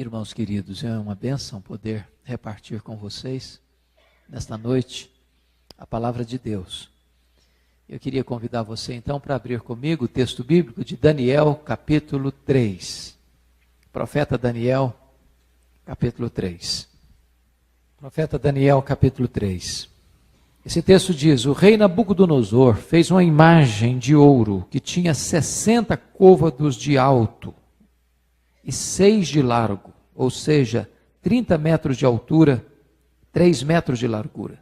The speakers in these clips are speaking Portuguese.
Irmãos queridos, é uma bênção poder repartir com vocês, nesta noite, a palavra de Deus. Eu queria convidar você então para abrir comigo o texto bíblico de Daniel, capítulo 3. Profeta Daniel, capítulo 3. Profeta Daniel, capítulo 3. Esse texto diz: o rei Nabucodonosor fez uma imagem de ouro que tinha 60 côvados de alto e 6 de largo, ou seja, 30 metros de altura, 3 metros de largura.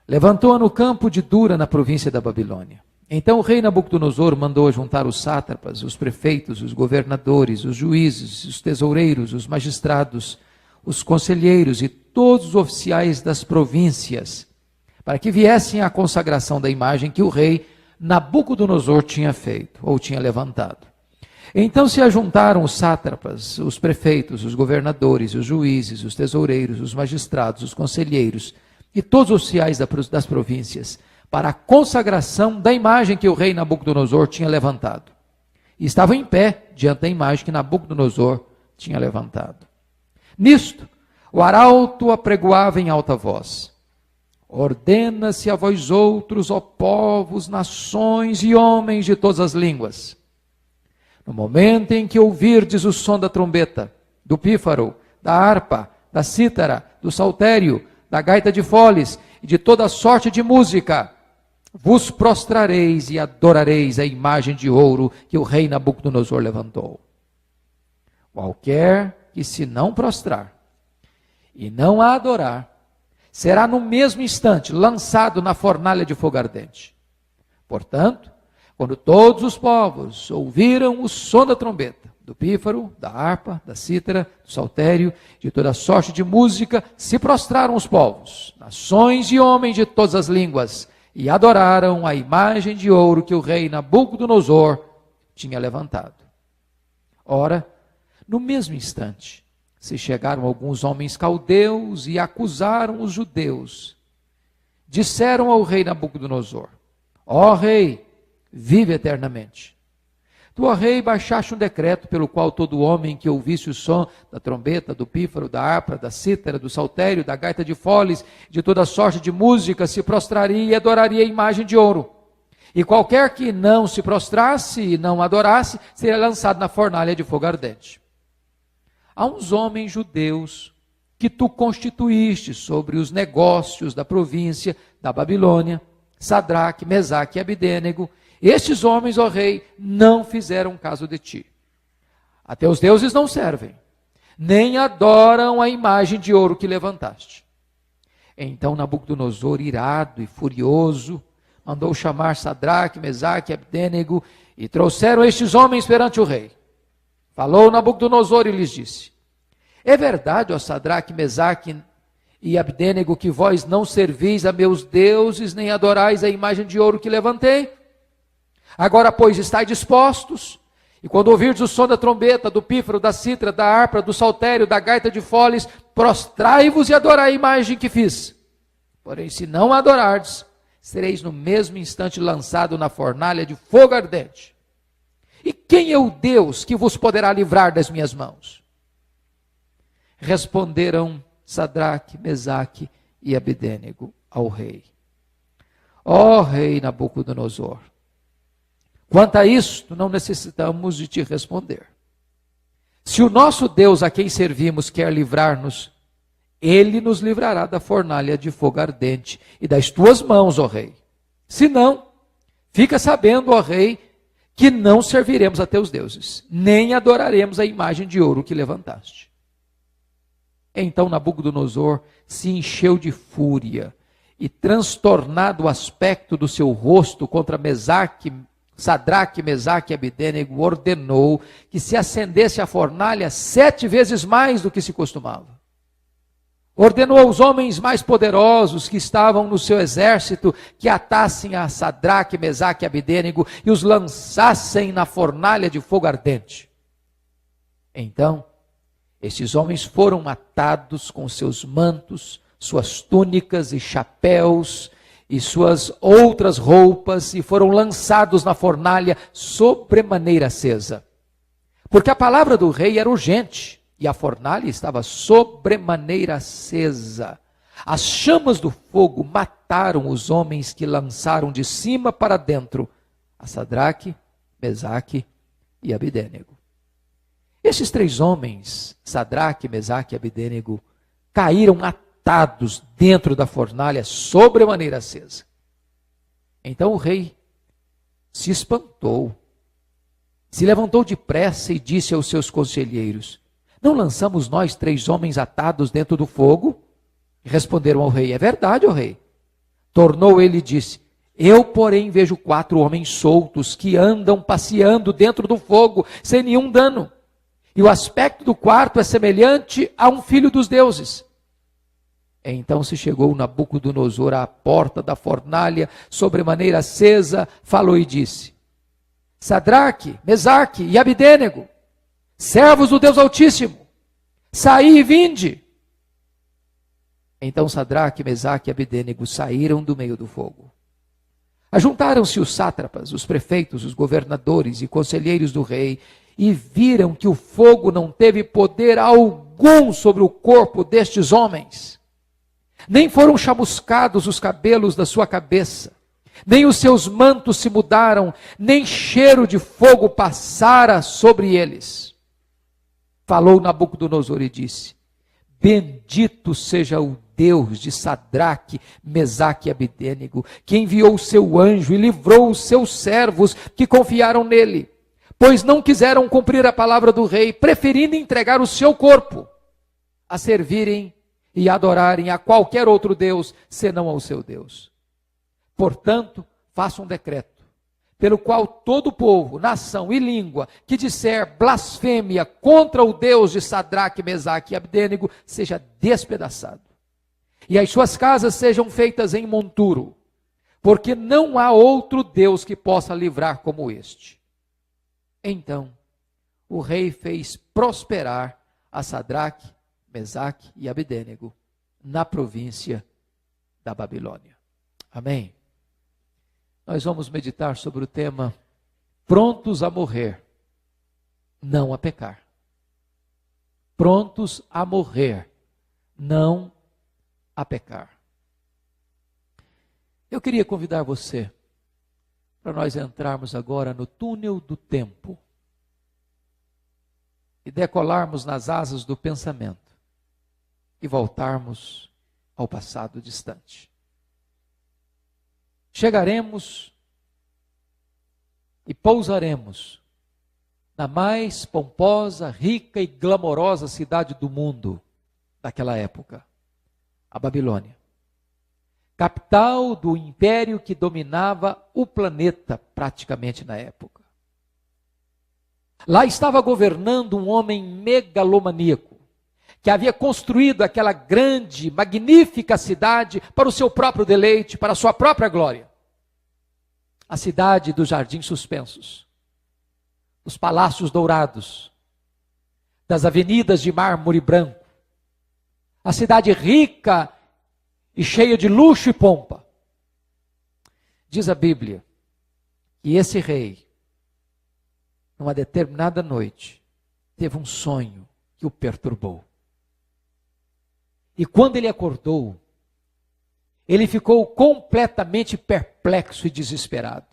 Levantou-a no campo de Dura, na província da Babilônia. Então o rei Nabucodonosor mandou juntar os sátrapas, os prefeitos, os governadores, os juízes, os tesoureiros, os magistrados, os conselheiros e todos os oficiais das províncias, para que viessem à consagração da imagem que o rei Nabucodonosor tinha feito, ou tinha levantado. Então se ajuntaram os sátrapas, os prefeitos, os governadores, os juízes, os tesoureiros, os magistrados, os conselheiros e todos os oficiais das províncias, para a consagração da imagem que o rei Nabucodonosor tinha levantado. E estavam em pé diante da imagem que Nabucodonosor tinha levantado. Nisto, o arauto apregoava em alta voz: ordena-se a vós outros, ó povos, nações e homens de todas as línguas. No momento em que ouvirdes o som da trombeta, do pífaro, da harpa, da cítara, do saltério, da gaita de foles e de toda sorte de música, vos prostrareis e adorareis a imagem de ouro que o rei Nabucodonosor levantou. Qualquer que se não prostrar e não a adorar, será no mesmo instante lançado na fornalha de fogo ardente. Portanto, quando todos os povos ouviram o som da trombeta, do pífaro, da harpa, da cítara, do saltério, de toda sorte de música, se prostraram os povos, nações e homens de todas as línguas, e adoraram a imagem de ouro que o rei Nabucodonosor tinha levantado. Ora, no mesmo instante, se chegaram alguns homens caldeus e acusaram os judeus. Disseram ao rei Nabucodonosor: ó rei, vive eternamente. Tu, ó rei, baixaste um decreto pelo qual todo homem que ouvisse o som da trombeta, do pífaro, da harpa, da cítara, do saltério, da gaita de foles, de toda sorte de música, se prostraria e adoraria a imagem de ouro. E qualquer que não se prostrasse e não adorasse, seria lançado na fornalha de fogo ardente. Há uns homens judeus que tu constituíste sobre os negócios da província da Babilônia, Sadraque, Mesaque e Abidênego. Estes homens, ó rei, não fizeram caso de ti. A teus deuses não servem, nem adoram a imagem de ouro que levantaste. Então Nabucodonosor, irado e furioso, mandou chamar Sadraque, Mesaque e Abidênego, e trouxeram estes homens perante o rei. Falou Nabucodonosor e lhes disse: é verdade, ó Sadraque, Mesaque e Abidênego, que vós não servis a meus deuses, nem adorais a imagem de ouro que levantei? Agora, pois, estáis dispostos, e quando ouvirdes o som da trombeta, do pífaro, da cítara, da harpa, do saltério, da gaita de foles, prostrai-vos e adorai a imagem que fiz. Porém, se não a adorardes, sereis no mesmo instante lançado na fornalha de fogo ardente. E quem é o Deus que vos poderá livrar das minhas mãos? Responderam Sadraque, Mesaque e Abidênego ao rei: ó rei Nabucodonosor, quanto a isto, não necessitamos de te responder. Se o nosso Deus a quem servimos quer livrar-nos, ele nos livrará da fornalha de fogo ardente e das tuas mãos, ó rei. Se não, fica sabendo, ó rei, que não serviremos a teus deuses, nem adoraremos a imagem de ouro que levantaste. Então Nabucodonosor se encheu de fúria e, transtornado o aspecto do seu rosto contra Sadraque, Mesaque e Abidênego, ordenou que se acendesse a fornalha 7 vezes mais do que se costumava. Ordenou aos homens mais poderosos que estavam no seu exército que atassem a Sadraque, Mesaque e Abidênego e os lançassem na fornalha de fogo ardente. Então, estes homens foram atados com seus mantos, suas túnicas e chapéus e suas outras roupas, e foram lançados na fornalha sobremaneira acesa. Porque a palavra do rei era urgente, e a fornalha estava sobremaneira acesa. As chamas do fogo mataram os homens que lançaram de cima para dentro a Sadraque, Mesaque e Abidênego. Estes 3 homens, Sadraque, Mesaque e Abidênego, caíram atados dentro da fornalha sobremaneira acesa. Então o rei se espantou, se levantou depressa e disse aos seus conselheiros: não lançamos nós 3 homens atados dentro do fogo? Responderam ao rei: é verdade, ó rei. Tornou ele e disse: eu, porém, vejo 4 homens soltos que andam passeando dentro do fogo, sem nenhum dano. E o aspecto do quarto é semelhante a um filho dos deuses. Então se chegou Nabucodonosor à porta da fornalha, sobremaneira acesa, falou e disse: Sadraque, Mesaque e Abidênego, servos do Deus Altíssimo, saí e vinde. Então Sadraque, Mesaque e Abidênego saíram do meio do fogo. Ajuntaram-se os sátrapas, os prefeitos, os governadores e conselheiros do rei, e viram que o fogo não teve poder algum sobre o corpo destes homens. Nem foram chamuscados os cabelos da sua cabeça, nem os seus mantos se mudaram, nem cheiro de fogo passara sobre eles. Falou Nabucodonosor e disse: bendito seja o Deus de Sadraque, Mesaque e Abidênego, que enviou o seu anjo e livrou os seus servos que confiaram nele, pois não quiseram cumprir a palavra do rei, preferindo entregar o seu corpo a servirem e adorarem a qualquer outro Deus, senão ao seu Deus. Portanto, faça um decreto, pelo qual todo povo, nação e língua que disser blasfêmia contra o Deus de Sadraque, Mesaque e Abidênego, seja despedaçado, e as suas casas sejam feitas em monturo, porque não há outro Deus que possa livrar como este. Então, o rei fez prosperar a Sadraque, Mesaque e Abidênego na província da Babilônia. Amém? Nós vamos meditar sobre o tema prontos a morrer, não a pecar. Prontos a morrer, não a pecar. Eu queria convidar você para nós entrarmos agora no túnel do tempo e decolarmos nas asas do pensamento e voltarmos ao passado distante. Chegaremos e pousaremos na mais pomposa, rica e glamourosa cidade do mundo daquela época, a Babilônia, capital do império que dominava o planeta praticamente na época. Lá estava governando um homem megalomaníaco, que havia construído aquela grande, magnífica cidade para o seu próprio deleite, para a sua própria glória. A cidade dos jardins suspensos, dos palácios dourados, das avenidas de mármore branco, a cidade rica e cheia de luxo e pompa. Diz a Bíblia que esse rei, numa determinada noite, teve um sonho que o perturbou. E quando ele acordou, ele ficou completamente perplexo e desesperado.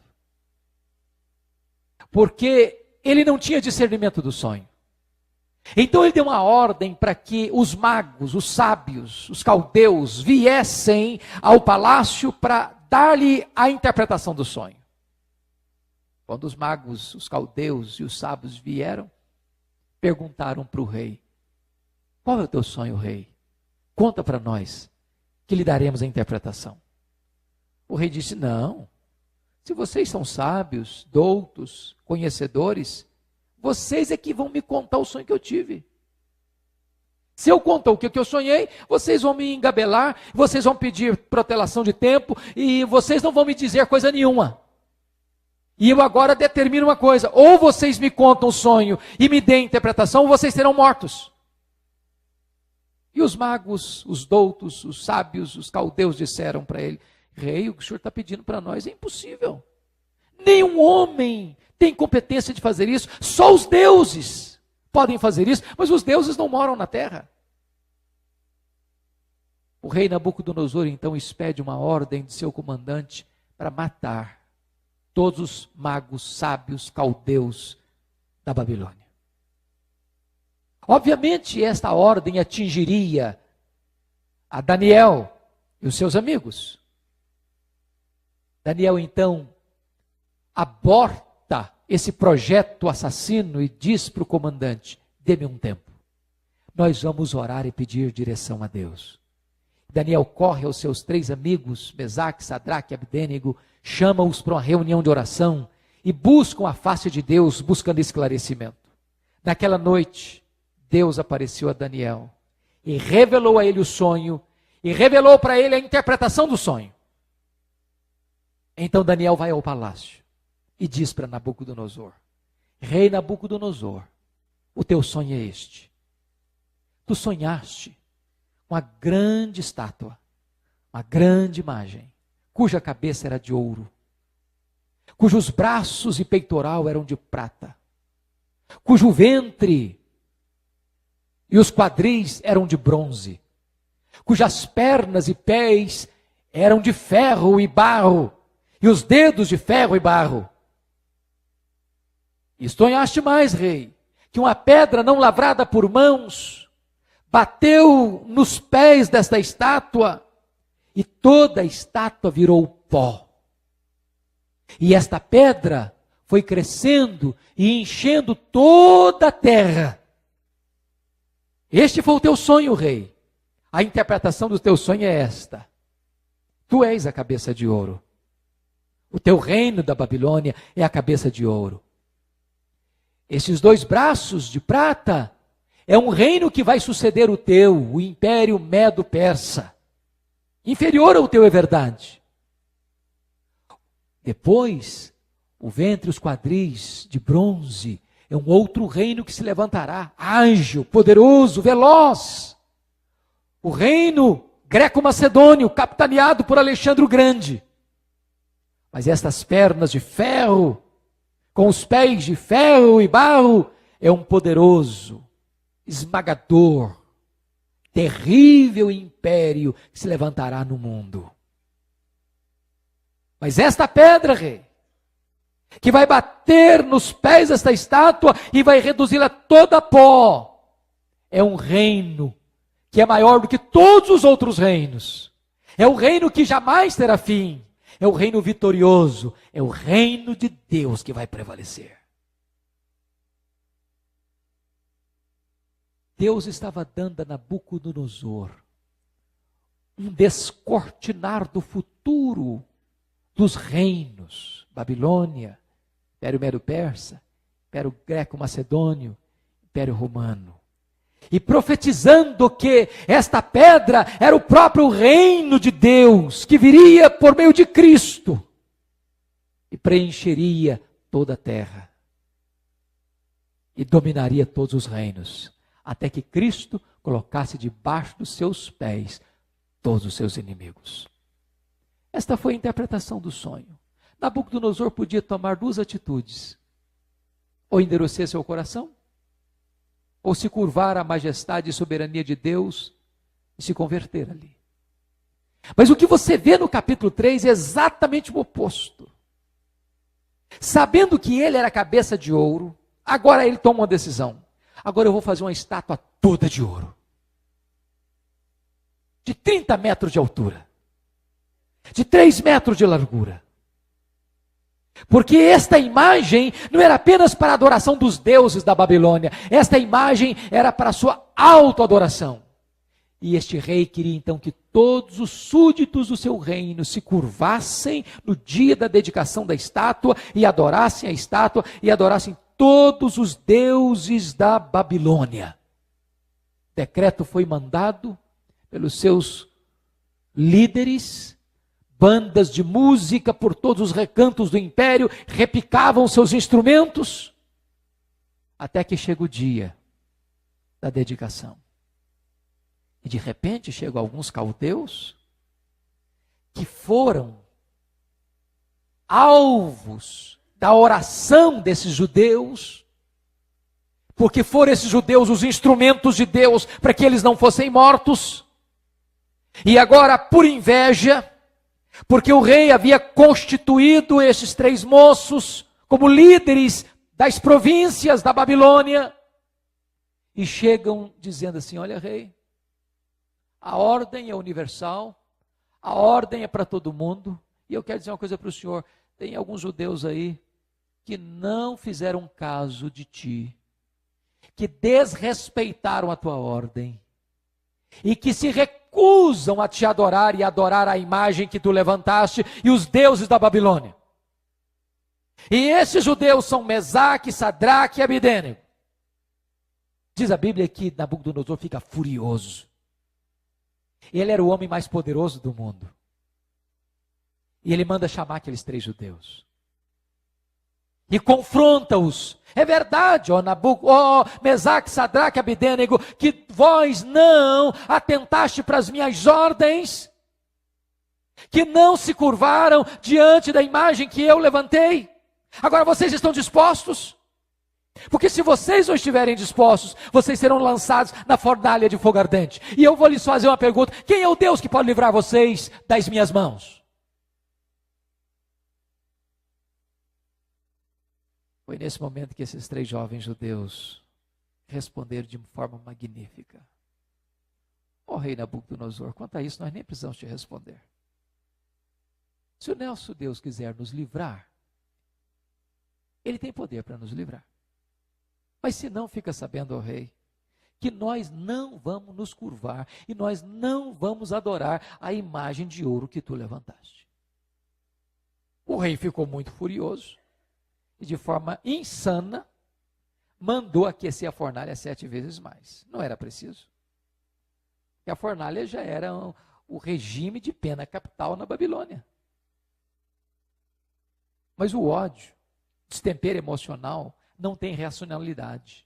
Porque ele não tinha discernimento do sonho. Então ele deu uma ordem para que os magos, os sábios, os caldeus viessem ao palácio para dar-lhe a interpretação do sonho. Quando os magos, os caldeus e os sábios vieram, perguntaram para o rei: qual é o teu sonho, rei? Conta para nós, que lhe daremos a interpretação. O rei disse: não, se vocês são sábios, doutos, conhecedores, vocês é que vão me contar o sonho que eu tive. Se eu contar o que eu sonhei, vocês vão me engabelar, vocês vão pedir protelação de tempo, e vocês não vão me dizer coisa nenhuma. E eu agora determino uma coisa: ou vocês me contam o sonho e me deem a interpretação, ou vocês serão mortos. E os magos, os doutos, os sábios, os caldeus disseram para ele: rei, o que o senhor está pedindo para nós é impossível. Nenhum homem tem competência de fazer isso, só os deuses podem fazer isso, mas os deuses não moram na terra. O rei Nabucodonosor então expede uma ordem de seu comandante para matar todos os magos, sábios, caldeus da Babilônia. Obviamente, esta ordem atingiria a Daniel e os seus amigos. Daniel, então, aborta esse projeto assassino e diz para o comandante: dê-me um tempo. Nós vamos orar e pedir direção a Deus. Daniel corre aos seus 3 amigos, Mesaque, Sadraque e Abdênego, chama-os para uma reunião de oração e buscam a face de Deus, buscando esclarecimento. Naquela noite, Deus apareceu a Daniel e revelou a ele o sonho e revelou para ele a interpretação do sonho. Então Daniel vai ao palácio e diz para Nabucodonosor: Rei Nabucodonosor, o teu sonho é este. Tu sonhaste uma grande estátua, uma grande imagem, cuja cabeça era de ouro, cujos braços e peitoral eram de prata, cujo ventre e os quadris eram de bronze, cujas pernas e pés eram de ferro e barro, e os dedos de ferro e barro. E sonhaste mais, rei, que uma pedra não lavrada por mãos bateu nos pés desta estátua, e toda a estátua virou pó. E esta pedra foi crescendo e enchendo toda a terra. Este foi o teu sonho, rei. A interpretação do teu sonho é esta: tu és a cabeça de ouro. O teu reino da Babilônia é a cabeça de ouro. Esses 2 braços de prata é um reino que vai suceder o teu, o Império Medo-Persa. Inferior ao teu, é verdade. Depois, o ventre e os quadris de bronze é um outro reino que se levantará, ágil, poderoso, veloz. O reino greco-macedônio, capitaneado por Alexandre o Grande. Mas estas pernas de ferro, com os pés de ferro e barro, é um poderoso, esmagador, terrível império que se levantará no mundo. Mas esta pedra, rei, que vai bater nos pés desta estátua e vai reduzi-la toda a pó, é um reino que é maior do que todos os outros reinos. É um reino que jamais terá fim. É o reino vitorioso. É o reino de Deus que vai prevalecer. Deus estava dando a Nabucodonosor um descortinar do futuro dos reinos. Babilônia, Império Medo-Persa, Império Greco-Macedônio, Império Romano. E profetizando que esta pedra era o próprio reino de Deus, que viria por meio de Cristo e preencheria toda a terra e dominaria todos os reinos, até que Cristo colocasse debaixo dos seus pés todos os seus inimigos. Esta foi a interpretação do sonho. Nabucodonosor podia tomar 2 atitudes: ou endurecer seu coração, ou se curvar à majestade e soberania de Deus e se converter ali. Mas o que você vê no capítulo 3 é exatamente o oposto. Sabendo que ele era a cabeça de ouro, agora ele toma uma decisão. Agora eu vou fazer uma estátua toda de ouro. De 30 metros de altura. De 3 metros de largura. Porque esta imagem não era apenas para a adoração dos deuses da Babilônia. Esta imagem era para a sua autoadoração. E este rei queria então que todos os súditos do seu reino se curvassem no dia da dedicação da estátua e adorassem a estátua e adorassem todos os deuses da Babilônia. O decreto foi mandado pelos seus líderes. Bandas de música por todos os recantos do império repicavam seus instrumentos, até que chega o dia da dedicação. E de repente chegam alguns caldeus que foram alvos da oração desses judeus, porque foram esses judeus os instrumentos de Deus para que eles não fossem mortos. E agora, por inveja, porque o rei havia constituído esses 3 moços como líderes das províncias da Babilônia, e chegam dizendo assim: olha, rei, a ordem é universal, a ordem é para todo mundo, e eu quero dizer uma coisa para o senhor: tem alguns judeus aí que não fizeram caso de ti, que desrespeitaram a tua ordem, e que se recusam a te adorar e adorar a imagem que tu levantaste e os deuses da Babilônia. E esses judeus são Mesaque, Sadraque e Abidênego. Diz a Bíblia que Nabucodonosor fica furioso. Ele era o homem mais poderoso do mundo. E ele manda chamar aqueles 3 judeus. E confronta-os. É verdade, ó Mesaque, Sadraque, Abidênego, que vós não atentaste para as minhas ordens, que não se curvaram diante da imagem que eu levantei. Agora vocês estão dispostos? Porque se vocês não estiverem dispostos, vocês serão lançados na fornalha de fogo ardente. E eu vou lhes fazer uma pergunta: quem é o Deus que pode livrar vocês das minhas mãos? Foi nesse momento que esses 3 jovens judeus responderam de forma magnífica: ó rei Nabucodonosor, quanto a isso nós nem precisamos te responder. Se o nosso Deus quiser nos livrar, Ele tem poder para nos livrar. Mas se não, fica sabendo, ó rei, que nós não vamos nos curvar e nós não vamos adorar a imagem de ouro que tu levantaste. O rei ficou muito furioso e, de forma insana, mandou aquecer a fornalha 7 vezes mais. Não era preciso. E a fornalha já era o regime de pena capital na Babilônia. Mas o ódio, destempero emocional, não tem racionalidade.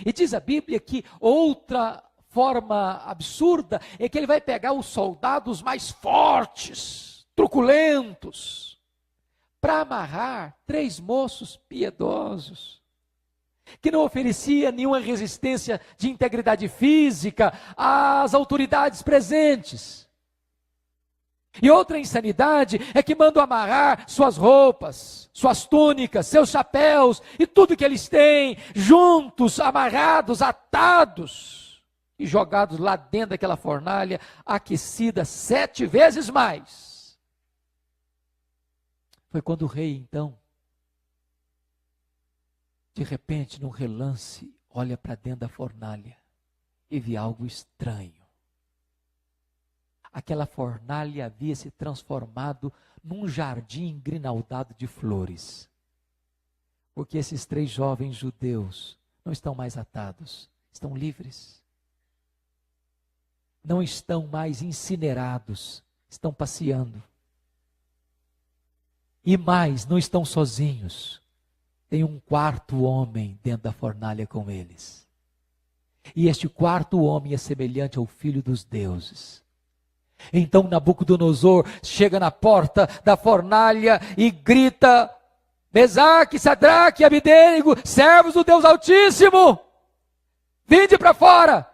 E diz a Bíblia que outra forma absurda é que ele vai pegar os soldados mais fortes, truculentos, para amarrar 3 moços piedosos, que não oferecia nenhuma resistência de integridade física às autoridades presentes. E outra insanidade é que mandam amarrar suas roupas, suas túnicas, seus chapéus e tudo que eles têm, juntos, amarrados, atados e jogados lá dentro daquela fornalha, aquecida 7 vezes mais. Foi quando o rei, então, de repente, num relance, olha para dentro da fornalha e vê algo estranho. Aquela fornalha havia se transformado num jardim grinaldado de flores. Porque esses 3 jovens judeus não estão mais atados, estão livres. Não estão mais incinerados, estão passeando. E mais, não estão sozinhos. Tem um 4º homem dentro da fornalha com eles. E este 4º homem é semelhante ao Filho dos deuses. Então Nabucodonosor chega na porta da fornalha e grita: Mesaque, Sadraque e Abidênego, servos do Deus Altíssimo, vinde para fora.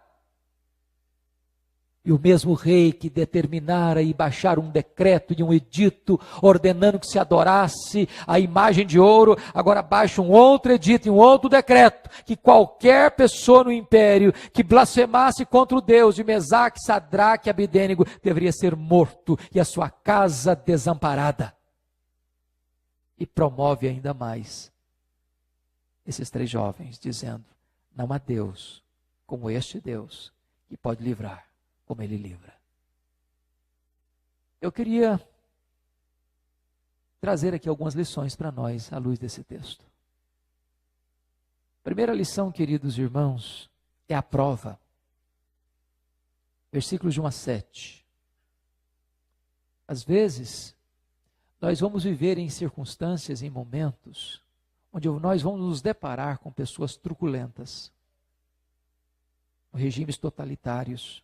E o mesmo rei que determinara e baixara um decreto e um edito ordenando que se adorasse a imagem de ouro, agora baixa um outro edito e um outro decreto, que qualquer pessoa no império que blasfemasse contra o Deus de Mesaque, Sadraque e Abidênego deveria ser morto e a sua casa desamparada. E promove ainda mais esses 3 jovens, dizendo: não há Deus como este Deus que pode livrar como Ele livra. Eu queria trazer aqui algumas lições para nós à luz desse texto. Primeira lição, queridos irmãos, é a prova. Versículos de 1 a 7. Às vezes, nós vamos viver em circunstâncias, em momentos, onde nós vamos nos deparar com pessoas truculentas, regimes totalitários.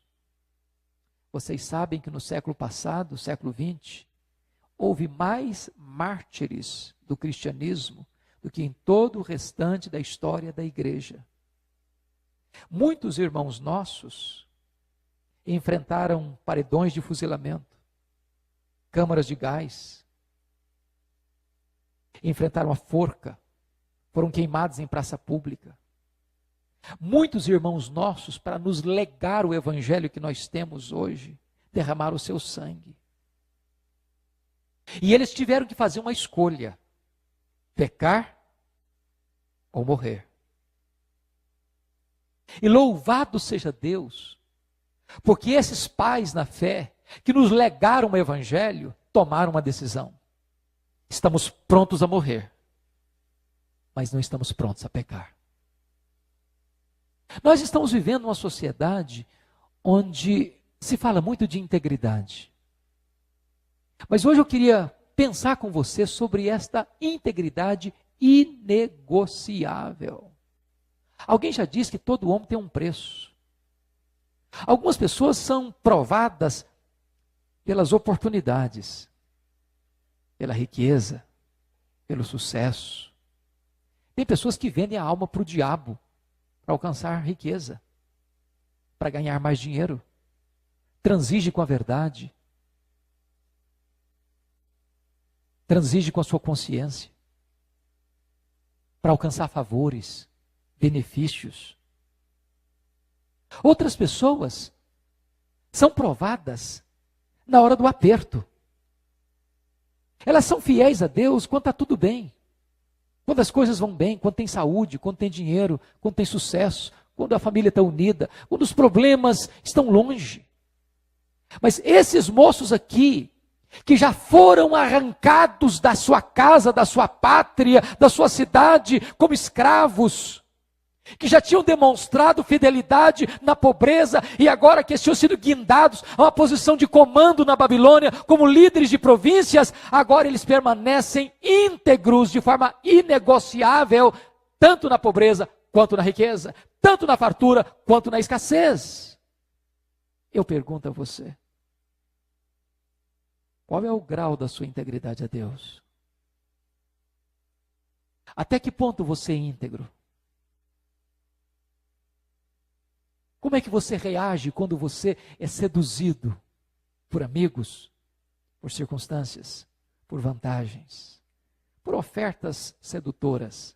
Vocês sabem que no século passado, século XX, houve mais mártires do cristianismo do que em todo o restante da história da igreja. Muitos irmãos nossos enfrentaram paredões de fuzilamento, câmaras de gás, enfrentaram a forca, foram queimados em praça pública. Muitos irmãos nossos, para nos legar o evangelho que nós temos hoje, derramaram o seu sangue. E eles tiveram que fazer uma escolha: pecar ou morrer. E louvado seja Deus, porque esses pais na fé, que nos legaram o evangelho, tomaram uma decisão. Estamos prontos a morrer, mas não estamos prontos a pecar. Nós estamos vivendo uma sociedade onde se fala muito de integridade. Mas hoje eu queria pensar com você sobre esta integridade inegociável. Alguém já disse que todo homem tem um preço. Algumas pessoas são provadas pelas oportunidades, pela riqueza, pelo sucesso. Tem pessoas que vendem a alma para o diabo, para alcançar riqueza, para ganhar mais dinheiro. Transige com a verdade. Transige com a sua consciência, para alcançar favores, benefícios. Outras pessoas são provadas na hora do aperto. Elas são fiéis a Deus quando está tudo bem, quando as coisas vão bem, quando tem saúde, quando tem dinheiro, quando tem sucesso, quando a família está unida, quando os problemas estão longe. Mas esses moços aqui, que já foram arrancados da sua casa, da sua pátria, da sua cidade, como escravos, que já tinham demonstrado fidelidade na pobreza, e agora que tinham sido guindados a uma posição de comando na Babilônia, como líderes de províncias, agora eles permanecem íntegros, de forma inegociável, tanto na pobreza quanto na riqueza, tanto na fartura quanto na escassez. Eu pergunto a você, qual é o grau da sua integridade a Deus? Até que ponto você é íntegro? Como é que você reage quando você é seduzido por amigos, por circunstâncias, por vantagens, por ofertas sedutoras?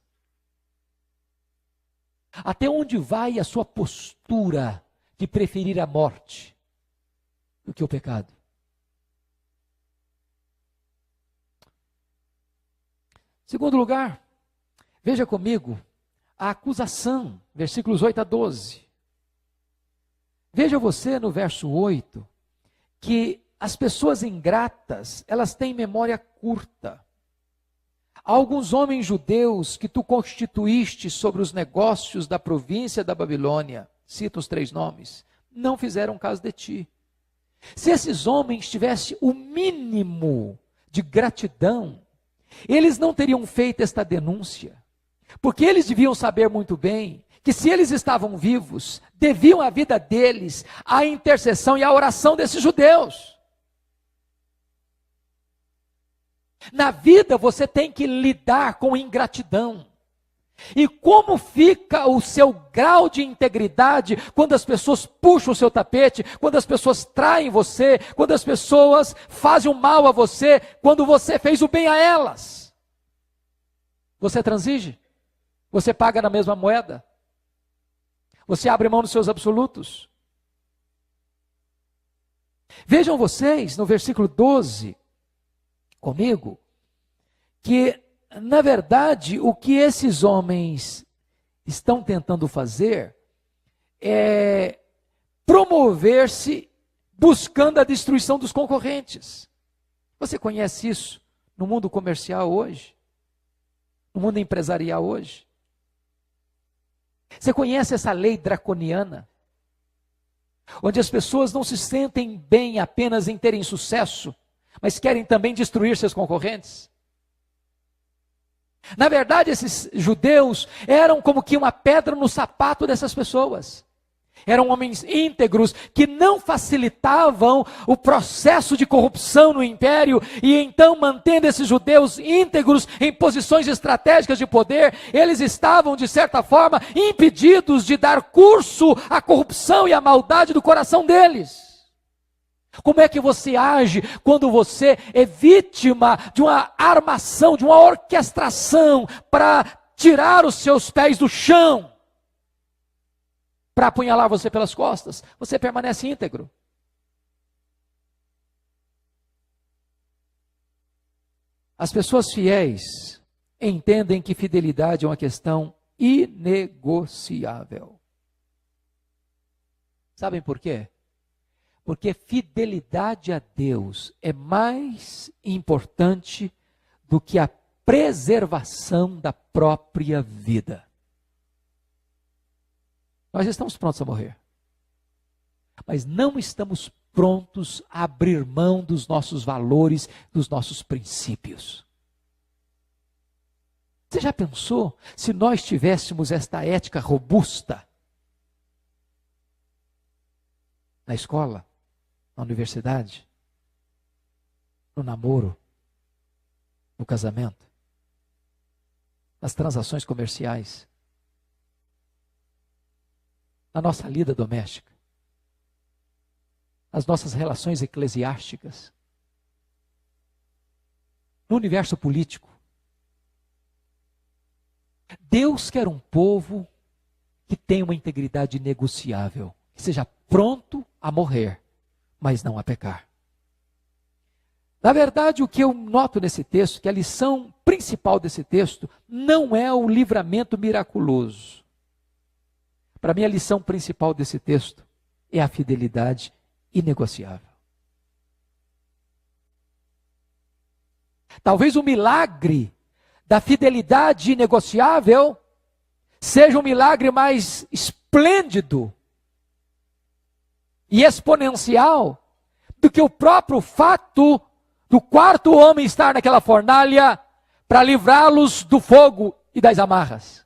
Até onde vai a sua postura de preferir a morte do que o pecado? Segundo lugar, veja comigo a acusação, versículos 8 a 12. Veja você no verso 8, que as pessoas ingratas, elas têm memória curta. Há alguns homens judeus que tu constituíste sobre os negócios da província da Babilônia, cita os 3 nomes, não fizeram caso de ti. Se esses homens tivessem o mínimo de gratidão, eles não teriam feito esta denúncia, porque eles deviam saber muito bem que se eles estavam vivos, deviam a vida deles à intercessão e à oração desses judeus. Na vida você tem que lidar com ingratidão. E como fica o seu grau de integridade quando as pessoas puxam o seu tapete, quando as pessoas traem você, quando as pessoas fazem o mal a você, quando você fez o bem a elas? Você transige? Você paga na mesma moeda? Você abre mão dos seus absolutos? Vejam vocês no versículo 12, comigo, que na verdade o que esses homens estão tentando fazer é promover-se buscando a destruição dos concorrentes. Você conhece isso no mundo comercial hoje? No mundo empresarial hoje? Você conhece essa lei draconiana? Onde as pessoas não se sentem bem apenas em terem sucesso, mas querem também destruir seus concorrentes? Na verdade, esses judeus eram como que uma pedra no sapato dessas pessoas. Eram homens íntegros que não facilitavam o processo de corrupção no império, e então, mantendo esses judeus íntegros em posições estratégicas de poder, eles estavam, de certa forma, impedidos de dar curso à corrupção e à maldade do coração deles. Como é que você age quando você é vítima de uma armação, de uma orquestração para tirar os seus pés do chão? Para apunhalar você pelas costas, você permanece íntegro. As pessoas fiéis entendem que fidelidade é uma questão inegociável. Sabem por quê? Porque fidelidade a Deus é mais importante do que a preservação da própria vida. Nós estamos prontos a morrer, mas não estamos prontos a abrir mão dos nossos valores, dos nossos princípios. Você já pensou se nós tivéssemos esta ética robusta na escola, na universidade, no namoro, no casamento, nas transações comerciais, na nossa lida doméstica, nas nossas relações eclesiásticas, no universo político? Deus quer um povo que tenha uma integridade inegociável, que seja pronto a morrer, mas não a pecar. Na verdade, o que eu noto nesse texto, que a lição principal desse texto, não é o livramento miraculoso. Para mim, a lição principal desse texto é a fidelidade inegociável. Talvez o milagre da fidelidade inegociável seja um milagre mais esplêndido e exponencial do que o próprio fato do quarto homem estar naquela fornalha para livrá-los do fogo e das amarras.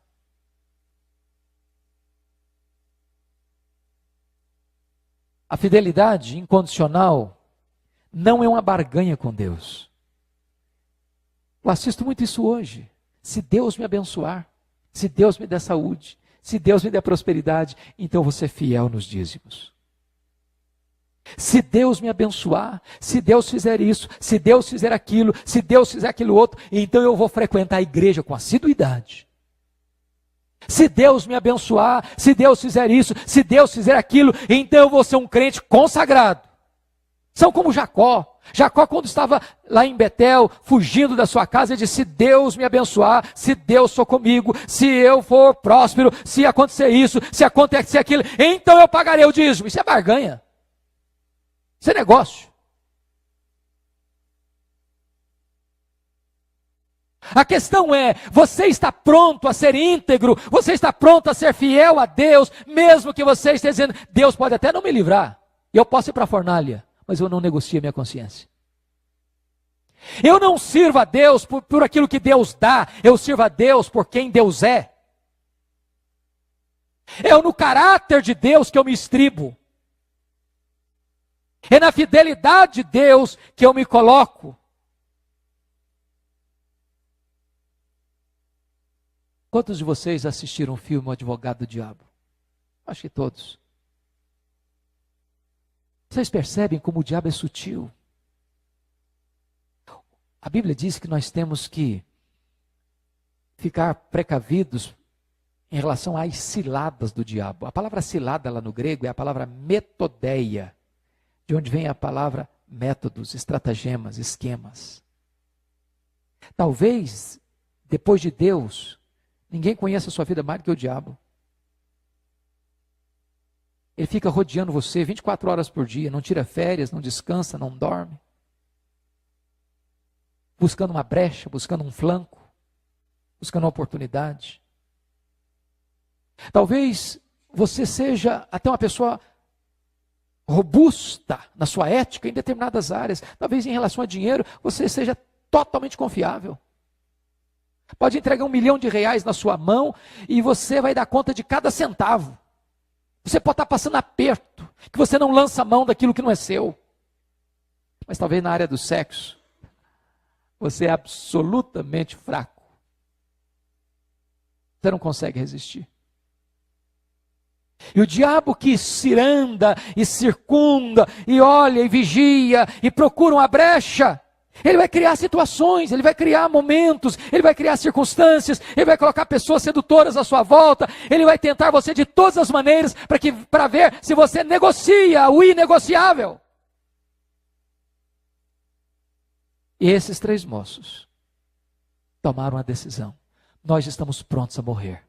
A fidelidade incondicional não é uma barganha com Deus. Eu assisto muito isso hoje. Se Deus me abençoar, se Deus me der saúde, se Deus me der prosperidade, então eu vou ser fiel nos dízimos. Se Deus me abençoar, se Deus fizer isso, se Deus fizer aquilo, se Deus fizer aquilo outro, então eu vou frequentar a igreja com assiduidade. Se Deus me abençoar, se Deus fizer isso, se Deus fizer aquilo, então eu vou ser um crente consagrado. São como Jacó. Jacó, quando estava lá em Betel, fugindo da sua casa, ele disse: se Deus me abençoar, se Deus for comigo, se eu for próspero, se acontecer isso, se acontecer aquilo, então eu pagarei o dízimo. Isso é barganha. Isso é negócio. A questão é, você está pronto a ser íntegro? Você está pronto a ser fiel a Deus? Mesmo que você esteja dizendo: Deus pode até não me livrar, eu posso ir para a fornalha, mas eu não negocio a minha consciência. Eu não sirvo a Deus por aquilo que Deus dá, eu sirvo a Deus por quem Deus é. É no caráter de Deus que eu me estribo. É na fidelidade de Deus que eu me coloco. Quantos de vocês assistiram o filme O Advogado do Diabo? Acho que todos. Vocês percebem como o diabo é sutil? A Bíblia diz que nós temos que ficar precavidos em relação às ciladas do diabo. A palavra cilada lá no grego é a palavra metodeia, de onde vem a palavra métodos, estratagemas, esquemas. Talvez, depois de Deus, ninguém conheça a sua vida mais do que o diabo. Ele fica rodeando você 24 horas por dia, não tira férias, não descansa, não dorme. Buscando uma brecha, buscando um flanco, buscando uma oportunidade. Talvez você seja até uma pessoa robusta na sua ética em determinadas áreas. Talvez em relação a dinheiro você seja totalmente confiável. Pode entregar R$1 milhão na sua mão e você vai dar conta de cada centavo. Você pode estar passando aperto, que você não lança a mão daquilo que não é seu. Mas talvez na área do sexo, você é absolutamente fraco. Você não consegue resistir. E o diabo que ciranda e circunda, e olha e vigia, e procura uma brecha, ele vai criar situações, ele vai criar momentos, ele vai criar circunstâncias, ele vai colocar pessoas sedutoras à sua volta, ele vai tentar você de todas as maneiras, para ver se você negocia o inegociável. E esses 3 moços tomaram a decisão. Nós estamos prontos a morrer,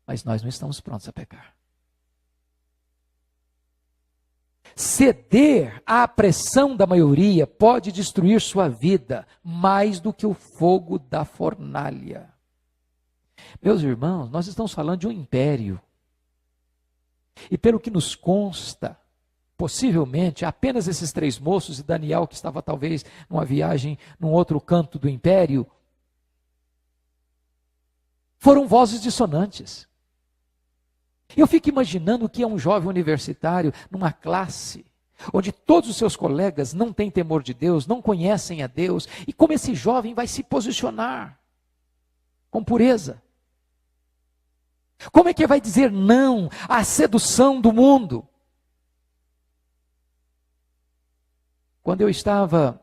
mas nós não estamos prontos a pecar. Ceder à pressão da maioria pode destruir sua vida mais do que o fogo da fornalha. Meus irmãos, nós estamos falando de um império. E pelo que nos consta, possivelmente apenas esses 3 moços e Daniel, que estava talvez numa viagem num outro canto do império, foram vozes dissonantes. Eu fico imaginando o que é um jovem universitário numa classe onde todos os seus colegas não têm temor de Deus, não conhecem a Deus, e como esse jovem vai se posicionar com pureza. Como é que vai dizer não à sedução do mundo? Quando eu estava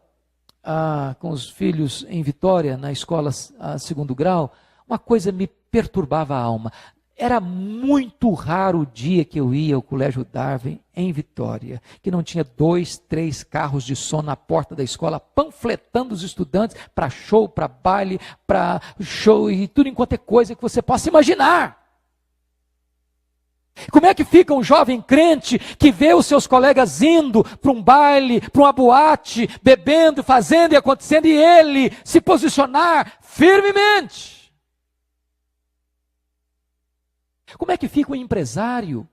com os filhos em Vitória, na escola 2º grau, uma coisa me perturbava a alma. Era muito raro o dia que eu ia ao Colégio Darwin, em Vitória, que não tinha 2, 3 carros de som na porta da escola, panfletando os estudantes para show, para baile, para show e tudo enquanto é coisa que você possa imaginar. Como é que fica um jovem crente que vê os seus colegas indo para um baile, para uma boate, bebendo, fazendo e acontecendo, e ele se posicionar firmemente? Como é que fica um empresário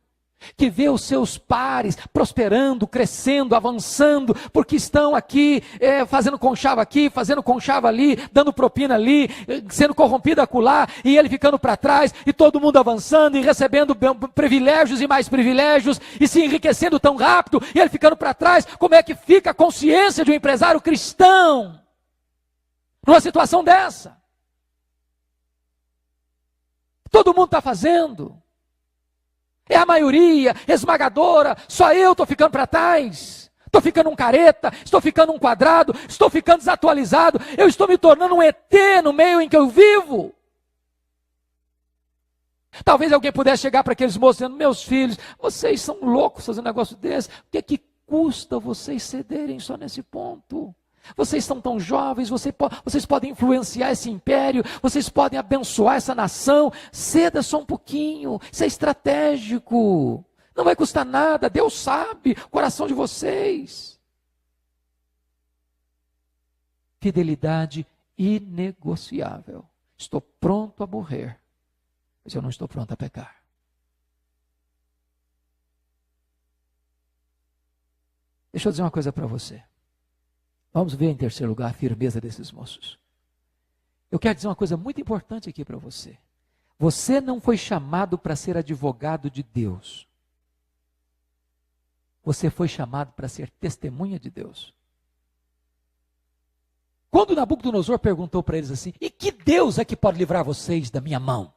que vê os seus pares prosperando, crescendo, avançando, porque estão aqui fazendo conchava aqui, fazendo conchava ali, dando propina ali, sendo corrompido acolá, e ele ficando para trás, e todo mundo avançando e recebendo privilégios e mais privilégios, e se enriquecendo tão rápido, e ele ficando para trás? Como é que fica a consciência de um empresário cristão numa situação dessa? Todo mundo está fazendo. É a maioria esmagadora. Só eu estou ficando para trás. Estou ficando um careta. Estou ficando um quadrado. Estou ficando desatualizado. Eu estou me tornando um ET no meio em que eu vivo. Talvez alguém pudesse chegar para aqueles moços dizendo: meus filhos, vocês são loucos fazendo um negócio desse. O que é que custa vocês cederem só nesse ponto? Vocês são tão jovens, vocês podem influenciar esse império, vocês podem abençoar essa nação. Ceda só um pouquinho, isso é estratégico, não vai custar nada, Deus sabe o coração de vocês. Fidelidade inegociável. Estou pronto a morrer, mas eu não estou pronto a pecar. Deixa eu dizer uma coisa para você. Vamos ver em terceiro lugar a firmeza desses moços. Eu quero dizer uma coisa muito importante aqui para você. Você não foi chamado para ser advogado de Deus. Você foi chamado para ser testemunha de Deus. Quando Nabucodonosor perguntou para eles assim: e que Deus é que pode livrar vocês da minha mão?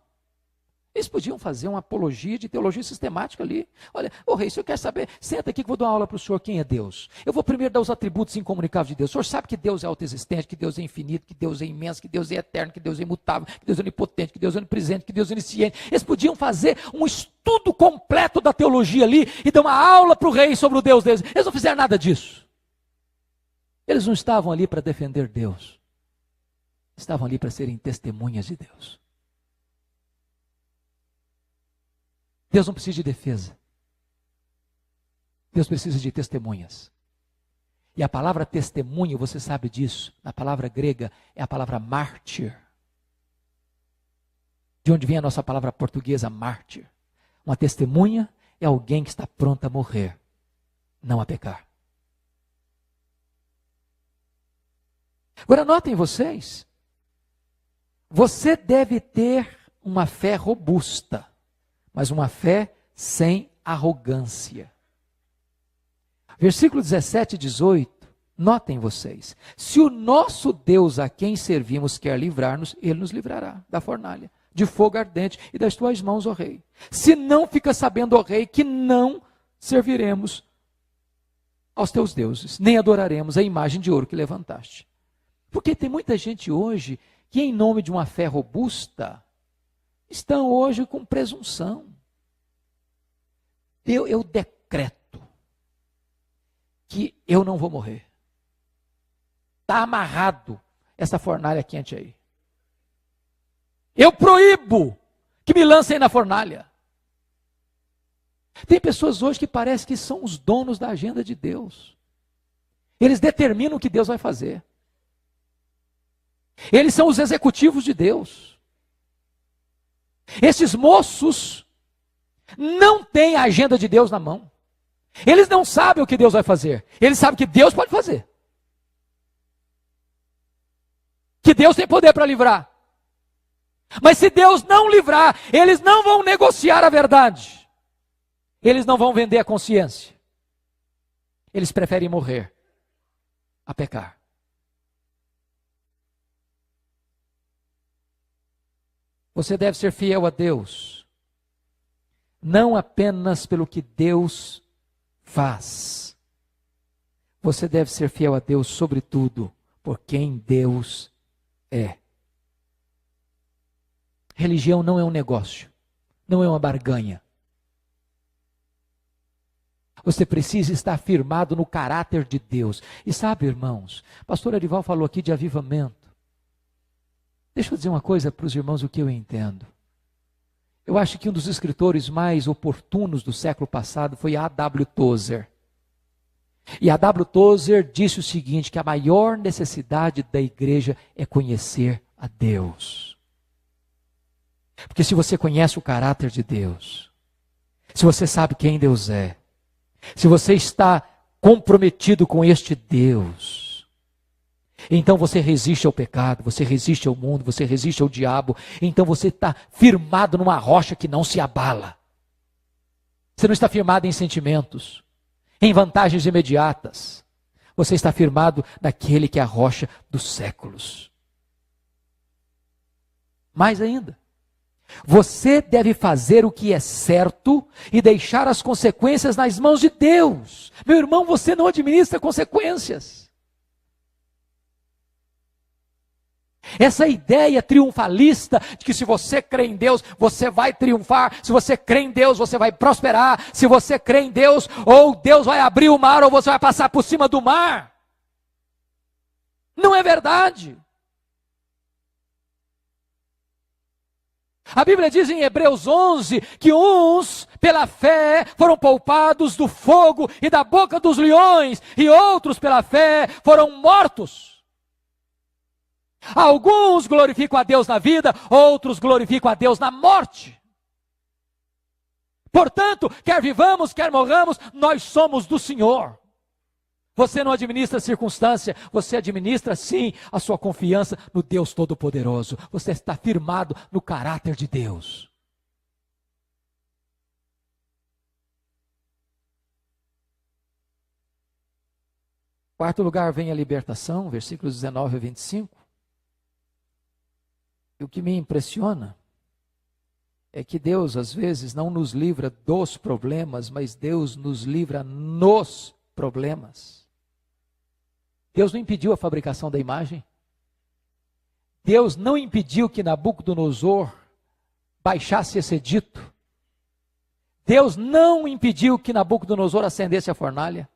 Eles podiam fazer uma apologia de teologia sistemática ali. Olha, rei, se eu quer saber, senta aqui que eu vou dar uma aula para o senhor quem é Deus. Eu vou primeiro dar os atributos incomunicáveis de Deus. O senhor sabe que Deus é autoexistente, que Deus é infinito, que Deus é imenso, que Deus é eterno, que Deus é imutável, que Deus é onipotente, que Deus é onipresente, que Deus é onisciente. Eles podiam fazer um estudo completo da teologia ali e dar uma aula para o rei sobre o Deus deles. Eles não fizeram nada disso. Eles não estavam ali para defender Deus. Estavam ali para serem testemunhas de Deus. Deus não precisa de defesa. Deus precisa de testemunhas. E a palavra testemunha, você sabe disso, na palavra grega é a palavra mártir. De onde vem a nossa palavra portuguesa mártir? Uma testemunha é alguém que está pronto a morrer, não a pecar. Agora notem vocês, você deve ter uma fé robusta, mas uma fé sem arrogância. Versículo 17 e 18, notem vocês. Se o nosso Deus a quem servimos quer livrar-nos, Ele nos livrará da fornalha, de fogo ardente e das tuas mãos, ó rei. Se não, fica sabendo, ó rei, que não serviremos aos teus deuses, nem adoraremos a imagem de ouro que levantaste. Porque tem muita gente hoje que, em nome de uma fé robusta, estão hoje com presunção. Eu decreto que eu não vou morrer. Está amarrado essa fornalha quente aí. Eu proíbo que me lancem na fornalha. Tem pessoas hoje que parecem que são os donos da agenda de Deus. Eles determinam o que Deus vai fazer. Eles são os executivos de Deus. Esses moços não têm a agenda de Deus na mão. Eles não sabem o que Deus vai fazer. Eles sabem que Deus pode fazer. Que Deus tem poder para livrar. Mas se Deus não livrar, eles não vão negociar a verdade. Eles não vão vender a consciência. Eles preferem morrer a pecar. Você deve ser fiel a Deus, não apenas pelo que Deus faz. Você deve ser fiel a Deus, sobretudo, por quem Deus é. Religião não é um negócio, não é uma barganha. Você precisa estar firmado no caráter de Deus. E sabe, irmãos, pastor Arival falou aqui de avivamento. Deixa eu dizer uma coisa para os irmãos, o que eu entendo. Eu acho que um dos escritores mais oportunos do século passado foi A.W. Tozer. E A.W. Tozer disse o seguinte, que a maior necessidade da igreja é conhecer a Deus. Porque se você conhece o caráter de Deus, se você sabe quem Deus é, se você está comprometido com este Deus, então você resiste ao pecado, você resiste ao mundo, você resiste ao diabo. Então você está firmado numa rocha que não se abala. Você não está firmado em sentimentos, em vantagens imediatas. Você está firmado naquele que é a rocha dos séculos. Mais ainda, você deve fazer o que é certo e deixar as consequências nas mãos de Deus. Meu irmão, você não administra consequências. Essa ideia triunfalista de que se você crê em Deus, você vai triunfar. Se você crê em Deus, você vai prosperar. Se você crê em Deus, ou Deus vai abrir o mar, ou você vai passar por cima do mar. Não é verdade. A Bíblia diz em Hebreus 11 que uns, pela fé, foram poupados do fogo e da boca dos leões, e outros, pela fé, foram mortos. Alguns glorificam a Deus na vida, outros glorificam a Deus na morte. Portanto, quer vivamos, quer morramos, nós somos do Senhor. Você não administra a circunstância, você administra sim a sua confiança no Deus Todo-Poderoso. Você está firmado no caráter de Deus. Quarto lugar vem a libertação, versículos 19 a 25. E o que me impressiona é que Deus às vezes não nos livra dos problemas, mas Deus nos livra nos problemas. Deus não impediu a fabricação da imagem. Deus não impediu que Nabucodonosor baixasse esse edito. Deus não impediu que Nabucodonosor acendesse a fornalha.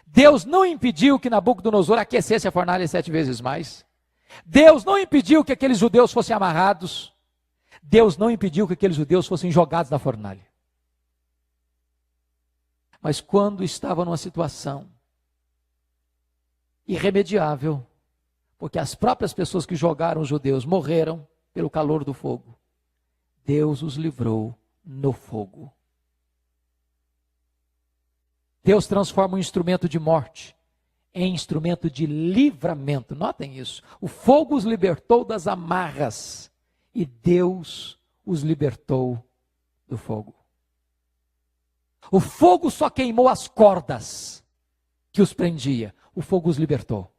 Deus não impediu que Nabucodonosor aquecesse a fornalha 7 vezes mais. Deus não impediu que aqueles judeus fossem amarrados. Deus não impediu que aqueles judeus fossem jogados na fornalha. Mas quando estava numa situação irremediável, porque as próprias pessoas que jogaram os judeus morreram pelo calor do fogo, Deus os livrou no fogo. Deus transforma um instrumento de morte em instrumento de livramento. Notem isso. O fogo os libertou das amarras e Deus os libertou do fogo. O fogo só queimou as cordas que os prendia. O fogo os libertou.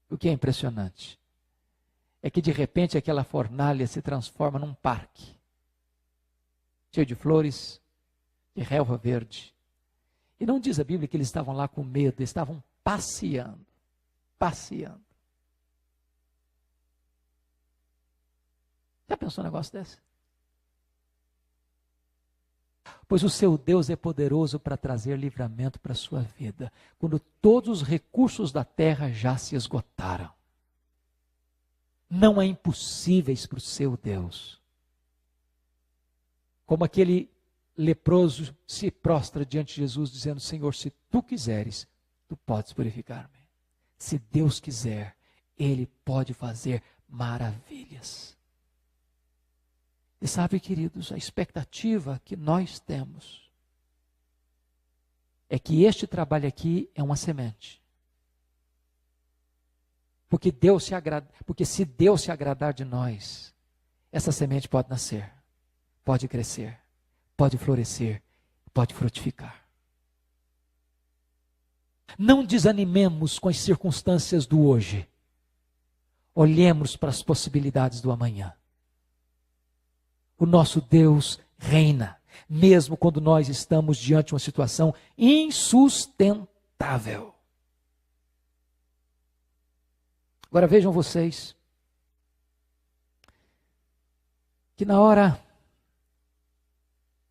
O que é impressionante é que de repente aquela fornalha se transforma num parque, cheio de flores, de relva verde. E não diz a Bíblia que eles estavam lá com medo, eles estavam passeando. Passeando. Já pensou um negócio desse? Pois o seu Deus é poderoso para trazer livramento para a sua vida, quando todos os recursos da terra já se esgotaram. Não há impossíveis para o seu Deus. Como aquele leproso se prostra diante de Jesus, dizendo: Senhor, se tu quiseres, tu podes purificar-me. Se Deus quiser, Ele pode fazer maravilhas. E sabe, queridos, a expectativa que nós temos é que este trabalho aqui é uma semente. Porque se Deus se agradar de nós, essa semente pode nascer, pode crescer, pode florescer, pode frutificar. Não desanimemos com as circunstâncias do hoje. Olhemos para as possibilidades do amanhã. O nosso Deus reina, mesmo quando nós estamos diante de uma situação insustentável. Agora vejam vocês, que na hora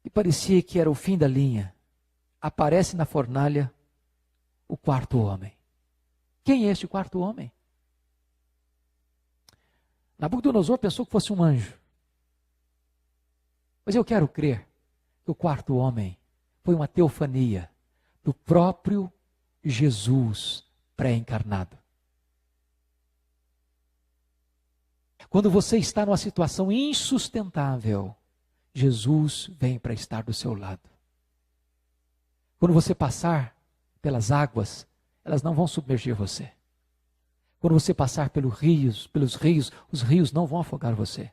que parecia que era o fim da linha, aparece na fornalha o quarto homem. Quem é este quarto homem? Nabucodonosor pensou que fosse um anjo. Mas eu quero crer que o quarto homem foi uma teofania do próprio Jesus pré-encarnado. Quando você está numa situação insustentável, Jesus vem para estar do seu lado. Quando você passar pelas águas, elas não vão submergir você. Quando você passar pelos rios, os rios não vão afogar você.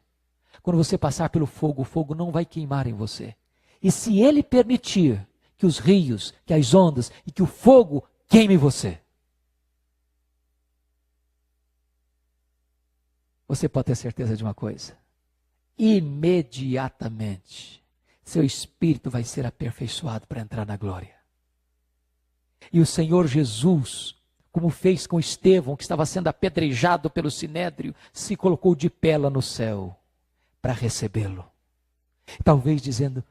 Quando você passar pelo fogo, o fogo não vai queimar em você. E se Ele permitir que os rios, que as ondas e que o fogo queime você, você pode ter certeza de uma coisa: imediatamente seu espírito vai ser aperfeiçoado para entrar na glória. E o Senhor Jesus, como fez com Estevão, que estava sendo apedrejado pelo sinédrio, se colocou de pé lá no céu para recebê-lo. Talvez dizendo: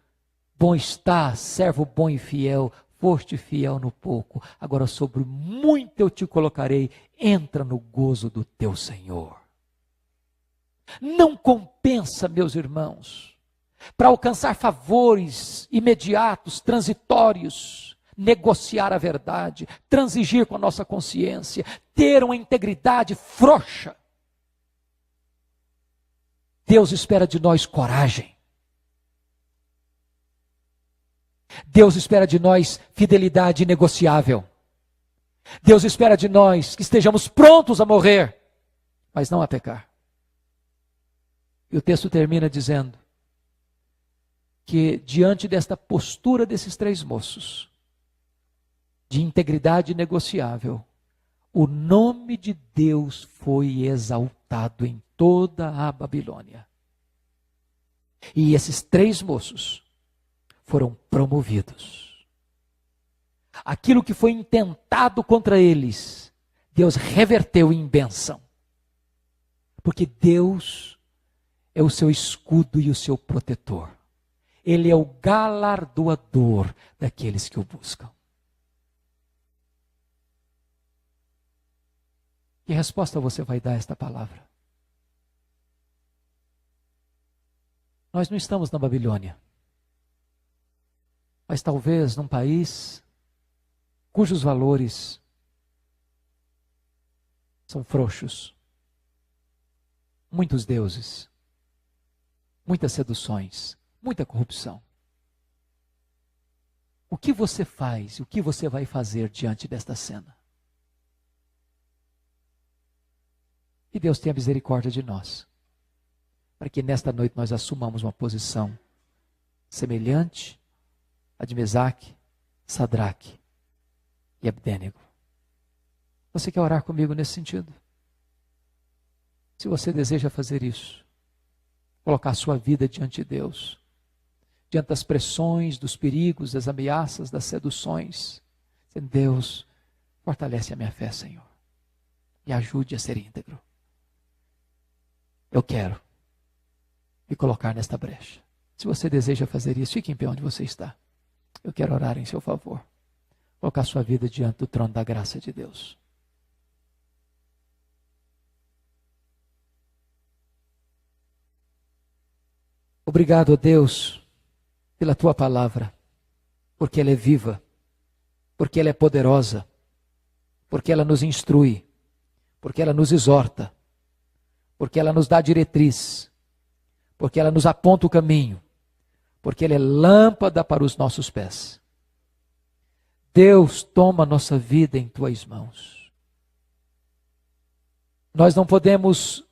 bom está, servo bom e fiel, foste fiel no pouco, agora sobre muito eu te colocarei, entra no gozo do teu Senhor. Não compensa, meus irmãos, para alcançar favores imediatos, transitórios, negociar a verdade, transigir com a nossa consciência, ter uma integridade frouxa. Deus espera de nós coragem. Deus espera de nós fidelidade inegociável. Deus espera de nós que estejamos prontos a morrer, mas não a pecar. E o texto termina dizendo que diante desta postura desses três moços, de integridade inegociável, o nome de Deus foi exaltado em toda a Babilônia. E esses três moços foram promovidos. Aquilo que foi intentado contra eles, Deus reverteu em bênção. Porque Deus é o seu escudo e o seu protetor. Ele é o galardoador daqueles que o buscam. Que resposta você vai dar a esta palavra? Nós não estamos na Babilônia, mas talvez num país cujos valores são frouxos, muitos deuses, muitas seduções, muita corrupção. O que você faz e o que você vai fazer diante desta cena? Que Deus tenha misericórdia de nós, para que nesta noite nós assumamos uma posição semelhante a de Mesaque, Sadraque e Abdênego. Você quer orar comigo nesse sentido? Se você deseja fazer isso, colocar a sua vida diante de Deus, diante das pressões, dos perigos, das ameaças, das seduções, dizendo: Deus, fortalece a minha fé, Senhor, e ajude a ser íntegro. Eu quero me colocar nesta brecha. Se você deseja fazer isso, fique em pé onde você está. Eu quero orar em seu favor. Colocar sua vida diante do trono da graça de Deus. Obrigado, Deus, pela tua palavra, porque ela é viva, porque ela é poderosa, porque ela nos instrui, porque ela nos exorta, porque ela nos dá diretriz, porque ela nos aponta o caminho, porque ela é lâmpada para os nossos pés. Deus, toma a nossa vida em tuas mãos. Nós não podemos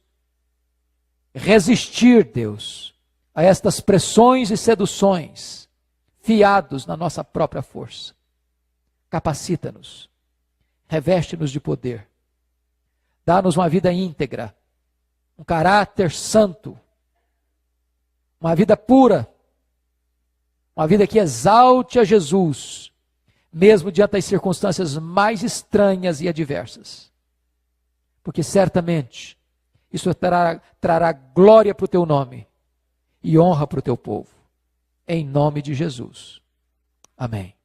resistir, Deus, a estas pressões e seduções, fiados na nossa própria força. Capacita-nos, reveste-nos de poder, dá-nos uma vida íntegra, um caráter santo, uma vida pura, uma vida que exalte a Jesus, mesmo diante das circunstâncias mais estranhas e adversas. Porque certamente isso trará glória para o teu nome e honra para o teu povo. Em nome de Jesus. Amém.